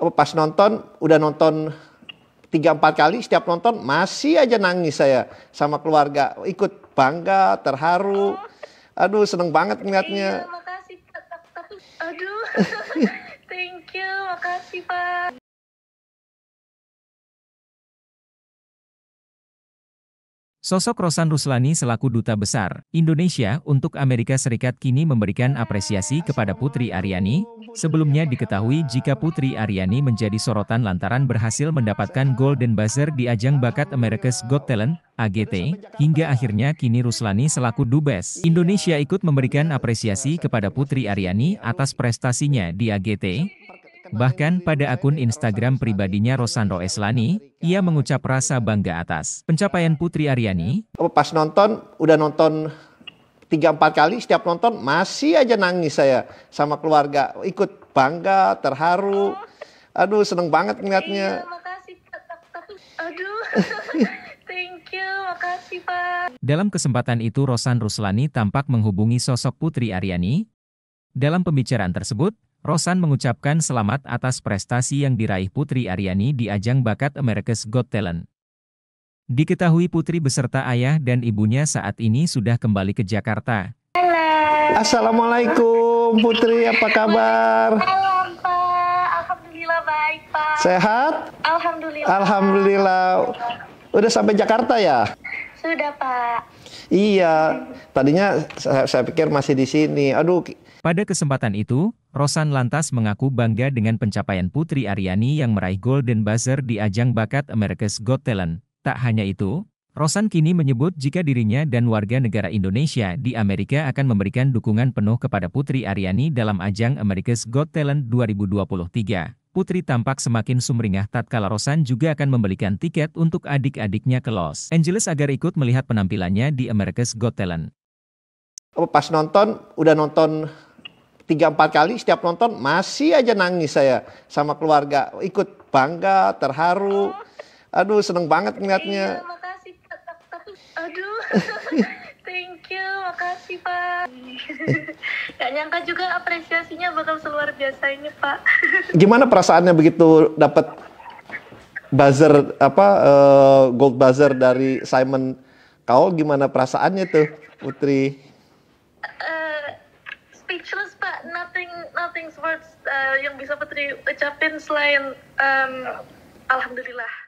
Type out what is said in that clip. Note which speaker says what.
Speaker 1: Pas nonton, udah nonton 3-4 kali, setiap nonton masih aja nangis saya sama keluarga. Ikut bangga, terharu. Aduh, seneng banget ngeliatnya.
Speaker 2: Iya, makasih Pak. Aduh, thank you, makasih Pak.
Speaker 3: Sosok Rosan Ruslani selaku Duta Besar Indonesia untuk Amerika Serikat kini memberikan apresiasi kepada Putri Aryani. Sebelumnya diketahui jika Putri Aryani menjadi sorotan lantaran berhasil mendapatkan Golden Buzzer di ajang bakat America's Got Talent, AGT, hingga akhirnya kini Ruslani selaku Dubes Indonesia ikut memberikan apresiasi kepada Putri Aryani atas prestasinya di AGT. Bahkan pada akun Instagram pribadinya Rosan Roeslani, ia mengucap rasa bangga atas pencapaian Putri Aryani.
Speaker 1: Pas nonton, udah nonton 3-4 kali, setiap nonton masih aja nangis saya sama keluarga. Ikut bangga, terharu. Aduh, seneng banget ngeliatnya.
Speaker 2: Iya, makasih Pak. Aduh, thank you, makasih Pak.
Speaker 3: Dalam kesempatan itu Rosan Ruslani tampak menghubungi sosok Putri Aryani. Dalam pembicaraan tersebut, Rosan mengucapkan selamat atas prestasi yang diraih Putri Aryani di ajang bakat America's Got Talent. Diketahui Putri beserta ayah dan ibunya saat ini sudah kembali ke Jakarta.
Speaker 2: Halo.
Speaker 1: Assalamualaikum Putri, apa kabar?
Speaker 2: Halo Pak, alhamdulillah baik Pak.
Speaker 1: Sehat?
Speaker 2: Alhamdulillah.
Speaker 1: Alhamdulillah. Udah sampai Jakarta ya?
Speaker 2: Sudah Pak.
Speaker 1: Iya, tadinya saya pikir masih di sini. Aduh.
Speaker 3: Pada kesempatan itu, Rosan lantas mengaku bangga dengan pencapaian Putri Aryani yang meraih Golden Buzzer di ajang bakat America's Got Talent. Tak hanya itu, Rosan kini menyebut jika dirinya dan warga negara Indonesia di Amerika akan memberikan dukungan penuh kepada Putri Aryani dalam ajang America's Got Talent 2023. Putri tampak semakin sumringah tatkala Rosan juga akan membelikan tiket untuk adik-adiknya ke Los Angeles agar ikut melihat penampilannya di America's Got Talent.
Speaker 1: Pas nonton, udah nonton 3-4 kali, setiap nonton masih aja nangis saya sama keluarga. Ikut bangga, terharu. Aduh, seneng banget ngeliatnya.
Speaker 2: Iya, makasih Pak. Aduh, thank you, makasih Pak. Gak nyangka juga apresiasinya bakal seluar biasa ini Pak.
Speaker 1: Gimana perasaannya begitu dapat buzzer gold buzzer dari Simon Cowell? Gimana perasaannya tuh, Putri?
Speaker 2: Speechless Pak, nothing words yang bisa Putri ucapin selain alhamdulillah.